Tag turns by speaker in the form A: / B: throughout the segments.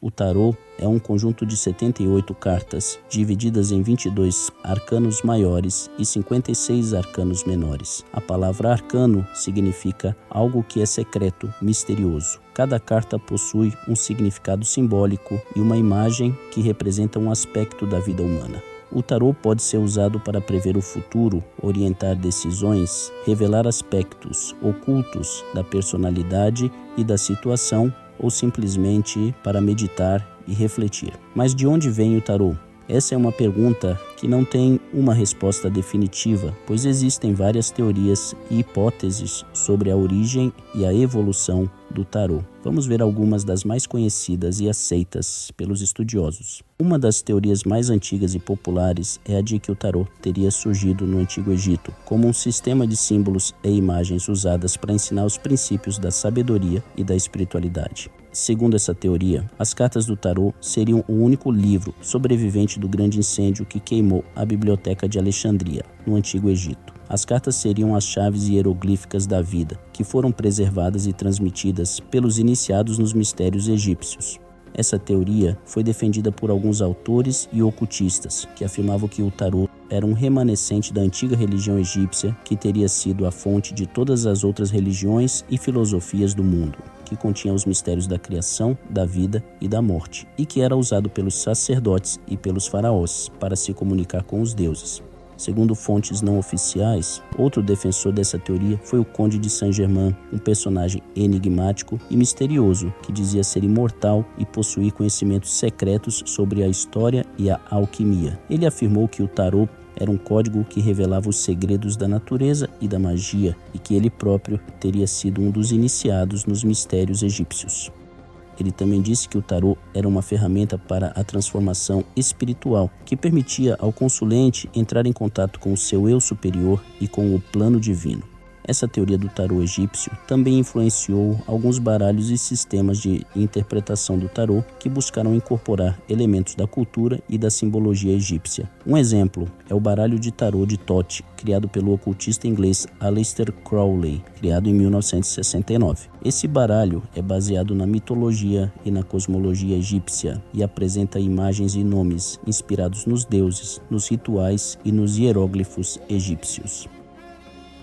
A: O tarô é um conjunto de 78 cartas, divididas em 22 arcanos maiores e 56 arcanos menores. A palavra arcano significa algo que é secreto, misterioso. Cada carta possui um significado simbólico e uma imagem que representa um aspecto da vida humana. O tarô pode ser usado para prever o futuro, orientar decisões, revelar aspectos ocultos da personalidade e da situação, ou simplesmente para meditar e refletir. Mas de onde vem o tarô? Essa é uma pergunta que não tem uma resposta definitiva, pois existem várias teorias e hipóteses sobre a origem e a evolução do tarô. Vamos ver algumas das mais conhecidas e aceitas pelos estudiosos. Uma das teorias mais antigas e populares é a de que o tarô teria surgido no Antigo Egito, como um sistema de símbolos e imagens usadas para ensinar os princípios da sabedoria e da espiritualidade. Segundo essa teoria, as cartas do tarô seriam o único livro sobrevivente do grande incêndio que queimou a Biblioteca de Alexandria, no Antigo Egito. As cartas seriam as chaves hieroglíficas da vida, que foram preservadas e transmitidas pelos iniciados nos mistérios egípcios. Essa teoria foi defendida por alguns autores e ocultistas, que afirmavam que o tarô era um remanescente da antiga religião egípcia, que teria sido a fonte de todas as outras religiões e filosofias do mundo, que continha os mistérios da criação, da vida e da morte, e que era usado pelos sacerdotes e pelos faraós para se comunicar com os deuses. Segundo fontes não oficiais, outro defensor dessa teoria foi o Conde de Saint-Germain, um personagem enigmático e misterioso que dizia ser imortal e possuir conhecimentos secretos sobre a história e a alquimia. Ele afirmou que o tarô era um código que revelava os segredos da natureza e da magia e que ele próprio teria sido um dos iniciados nos mistérios egípcios. Ele também disse que o tarô era uma ferramenta para a transformação espiritual, que permitia ao consulente entrar em contato com o seu eu superior e com o plano divino. Essa teoria do tarô egípcio também influenciou alguns baralhos e sistemas de interpretação do tarô que buscaram incorporar elementos da cultura e da simbologia egípcia. Um exemplo é o baralho de tarô de Thoth, criado pelo ocultista inglês Aleister Crowley, criado em 1969. Esse baralho é baseado na mitologia e na cosmologia egípcia e apresenta imagens e nomes inspirados nos deuses, nos rituais e nos hieróglifos egípcios.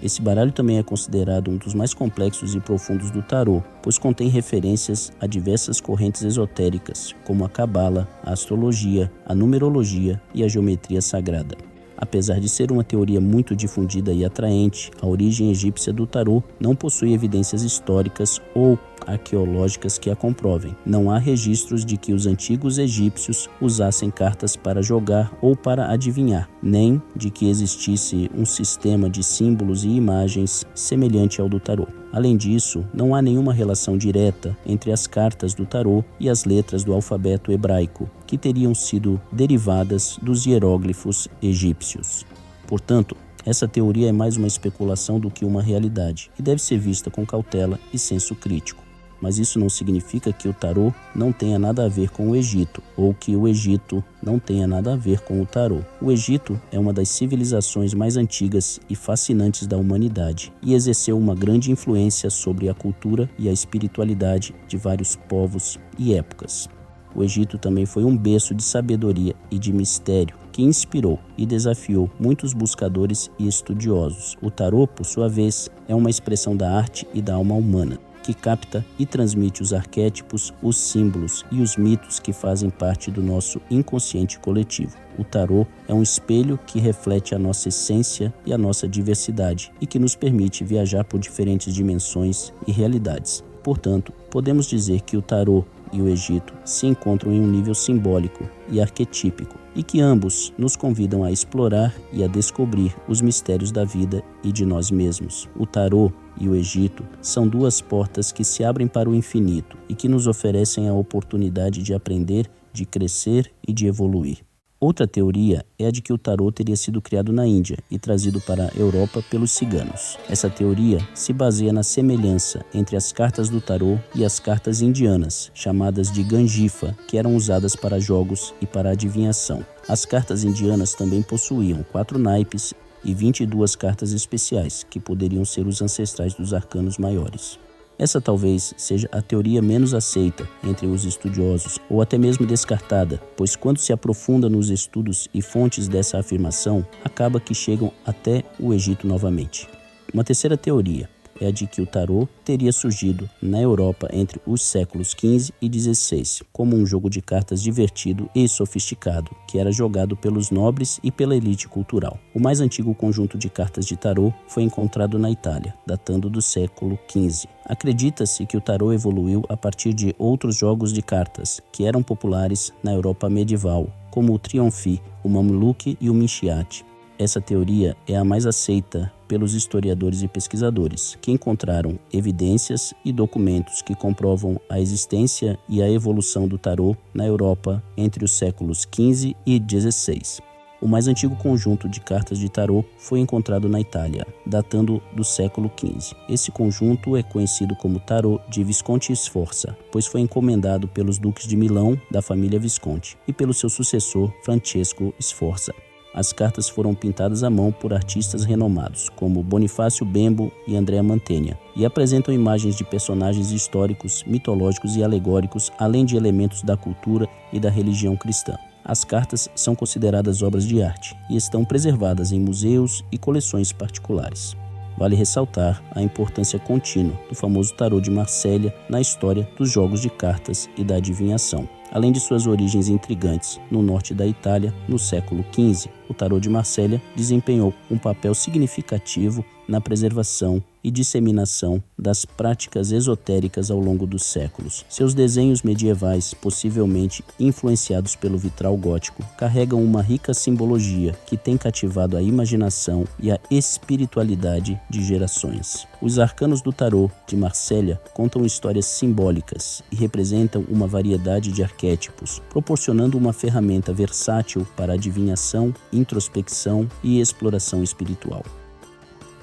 A: Esse baralho também é considerado um dos mais complexos e profundos do tarô, pois contém referências a diversas correntes esotéricas, como a cabala, a astrologia, a numerologia e a geometria sagrada. Apesar de ser uma teoria muito difundida e atraente, a origem egípcia do tarô não possui evidências históricas ou arqueológicas que a comprovem. Não há registros de que os antigos egípcios usassem cartas para jogar ou para adivinhar, nem de que existisse um sistema de símbolos e imagens semelhante ao do tarô. Além disso, não há nenhuma relação direta entre as cartas do tarô e as letras do alfabeto hebraico, que teriam sido derivadas dos hieróglifos egípcios. Portanto, essa teoria é mais uma especulação do que uma realidade e deve ser vista com cautela e senso crítico. Mas isso não significa que o tarô não tenha nada a ver com o Egito, ou que o Egito não tenha nada a ver com o tarô. O Egito é uma das civilizações mais antigas e fascinantes da humanidade e exerceu uma grande influência sobre a cultura e a espiritualidade de vários povos e épocas. O Egito também foi um berço de sabedoria e de mistério que inspirou e desafiou muitos buscadores e estudiosos. O tarô, por sua vez, é uma expressão da arte e da alma humana, que capta e transmite os arquétipos, os símbolos e os mitos que fazem parte do nosso inconsciente coletivo. O tarô é um espelho que reflete a nossa essência e a nossa diversidade e que nos permite viajar por diferentes dimensões e realidades. Portanto, podemos dizer que o tarô e o Egito se encontram em um nível simbólico e arquetípico e que ambos nos convidam a explorar e a descobrir os mistérios da vida e de nós mesmos. O tarô e o Egito são duas portas que se abrem para o infinito e que nos oferecem a oportunidade de aprender, de crescer e de evoluir. Outra teoria é a de que o tarô teria sido criado na Índia e trazido para a Europa pelos ciganos. Essa teoria se baseia na semelhança entre as cartas do tarô e as cartas indianas, chamadas de ganjifa, que eram usadas para jogos e para adivinhação. As cartas indianas também possuíam 4 naipes e 22 cartas especiais, que poderiam ser os ancestrais dos arcanos maiores. Essa talvez seja a teoria menos aceita entre os estudiosos, ou até mesmo descartada, pois quando se aprofunda nos estudos e fontes dessa afirmação, acaba que chegam até o Egito novamente. Uma terceira teoria é a de que o tarô teria surgido na Europa entre os séculos XV e XVI, como um jogo de cartas divertido e sofisticado, que era jogado pelos nobres e pela elite cultural. O mais antigo conjunto de cartas de tarô foi encontrado na Itália, datando do século XV. Acredita-se que o tarô evoluiu a partir de outros jogos de cartas, que eram populares na Europa medieval, como o Trionfi, o Mamluque e o Minchiate. Essa teoria é a mais aceita pelos historiadores e pesquisadores, que encontraram evidências e documentos que comprovam a existência e a evolução do tarô na Europa entre os séculos XV e XVI. O mais antigo conjunto de cartas de tarô foi encontrado na Itália, datando do século XV. Esse conjunto é conhecido como Tarô de Visconti Sforza, pois foi encomendado pelos duques de Milão, da família Visconti, e pelo seu sucessor, Francesco Sforza. As cartas foram pintadas à mão por artistas renomados, como Bonifácio Bembo e Andrea Mantegna, e apresentam imagens de personagens históricos, mitológicos e alegóricos, além de elementos da cultura e da religião cristã. As cartas são consideradas obras de arte e estão preservadas em museus e coleções particulares. Vale ressaltar a importância contínua do famoso tarô de Marsella na história dos jogos de cartas e da adivinhação. Além de suas origens intrigantes no norte da Itália, no século XV, o tarô de Marsella desempenhou um papel significativo na preservação e disseminação das práticas esotéricas ao longo dos séculos. Seus desenhos medievais, possivelmente influenciados pelo vitral gótico, carregam uma rica simbologia que tem cativado a imaginação e a espiritualidade de gerações. Os arcanos do tarô de Marsella contam histórias simbólicas e representam uma variedade de arquétipos, proporcionando uma ferramenta versátil para adivinhação, introspecção e exploração espiritual.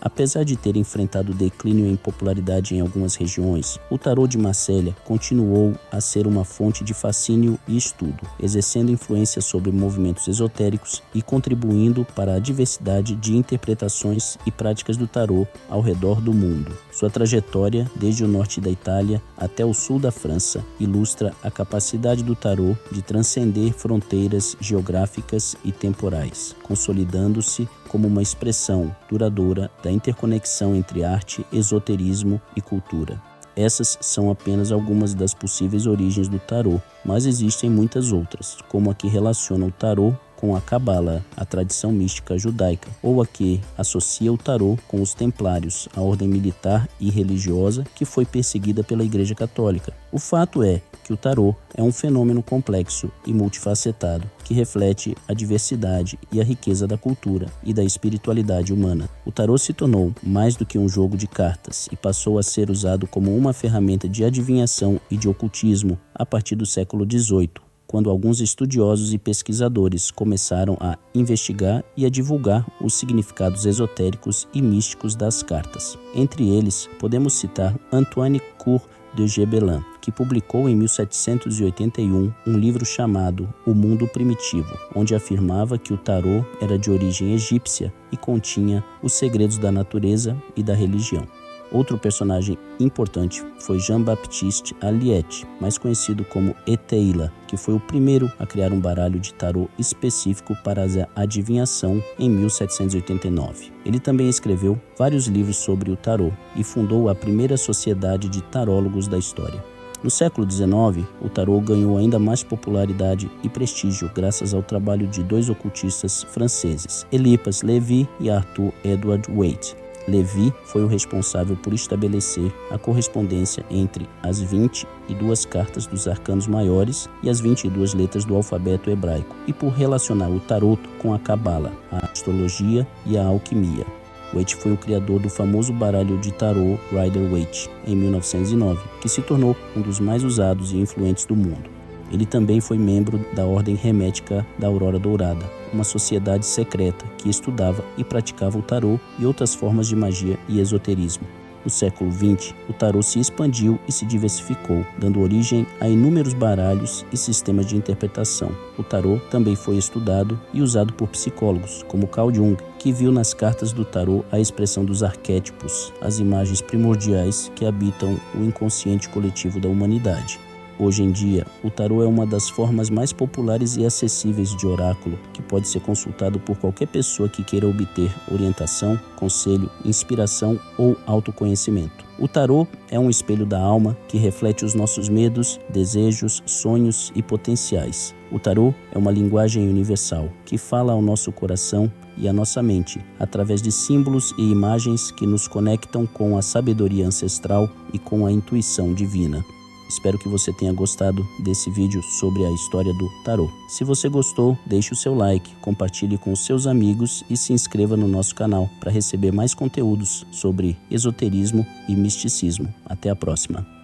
A: Apesar de ter enfrentado declínio em popularidade em algumas regiões, o tarô de Marsella continuou a ser uma fonte de fascínio e estudo, exercendo influência sobre movimentos esotéricos e contribuindo para a diversidade de interpretações e práticas do tarô ao redor do mundo. Sua trajetória, desde o norte da Itália até o sul da França, ilustra a capacidade do tarô de transcender fronteiras geográficas e temporais, consolidando-se como uma expressão duradoura da interconexão entre arte, esoterismo e cultura. Essas são apenas algumas das possíveis origens do tarô, mas existem muitas outras, como a que relaciona o tarô com a Cabala, a tradição mística judaica, ou a que associa o tarô com os templários, a ordem militar e religiosa que foi perseguida pela Igreja Católica. O fato é que o tarô é um fenômeno complexo e multifacetado que reflete a diversidade e a riqueza da cultura e da espiritualidade humana. O tarô se tornou mais do que um jogo de cartas e passou a ser usado como uma ferramenta de adivinhação e de ocultismo a partir do século XVIII, quando alguns estudiosos e pesquisadores começaram a investigar e a divulgar os significados esotéricos e místicos das cartas. Entre eles, podemos citar Antoine Cour de Gebelin, que publicou em 1781 um livro chamado O Mundo Primitivo, onde afirmava que o tarô era de origem egípcia e continha os segredos da natureza e da religião. Outro personagem importante foi Jean-Baptiste Alliette, mais conhecido como Eteila, que foi o primeiro a criar um baralho de tarô específico para a adivinhação em 1789. Ele também escreveu vários livros sobre o tarô e fundou a primeira sociedade de tarólogos da história. No século XIX, o tarô ganhou ainda mais popularidade e prestígio graças ao trabalho de dois ocultistas franceses, Eliphas Lévy e Arthur Edward Waite. Lévy foi o responsável por estabelecer a correspondência entre as 22 cartas dos arcanos maiores e as 22 letras do alfabeto hebraico, e por relacionar o tarot com a Cabala, a astrologia e a alquimia. Waite foi o criador do famoso baralho de tarô Rider-Waite, em 1909, que se tornou um dos mais usados e influentes do mundo. Ele também foi membro da Ordem Hermética da Aurora Dourada, uma sociedade secreta que estudava e praticava o tarô e outras formas de magia e esoterismo. No século XX, o tarô se expandiu e se diversificou, dando origem a inúmeros baralhos e sistemas de interpretação. O tarô também foi estudado e usado por psicólogos, como Carl Jung, que viu nas cartas do tarô a expressão dos arquétipos, as imagens primordiais que habitam o inconsciente coletivo da humanidade. Hoje em dia, o tarô é uma das formas mais populares e acessíveis de oráculo, que pode ser consultado por qualquer pessoa que queira obter orientação, conselho, inspiração ou autoconhecimento. O tarô é um espelho da alma que reflete os nossos medos, desejos, sonhos e potenciais. O tarô é uma linguagem universal que fala ao nosso coração e à nossa mente, através de símbolos e imagens que nos conectam com a sabedoria ancestral e com a intuição divina. Espero que você tenha gostado desse vídeo sobre a história do tarô. Se você gostou, deixe o seu like, compartilhe com os seus amigos e se inscreva no nosso canal para receber mais conteúdos sobre esoterismo e misticismo. Até a próxima!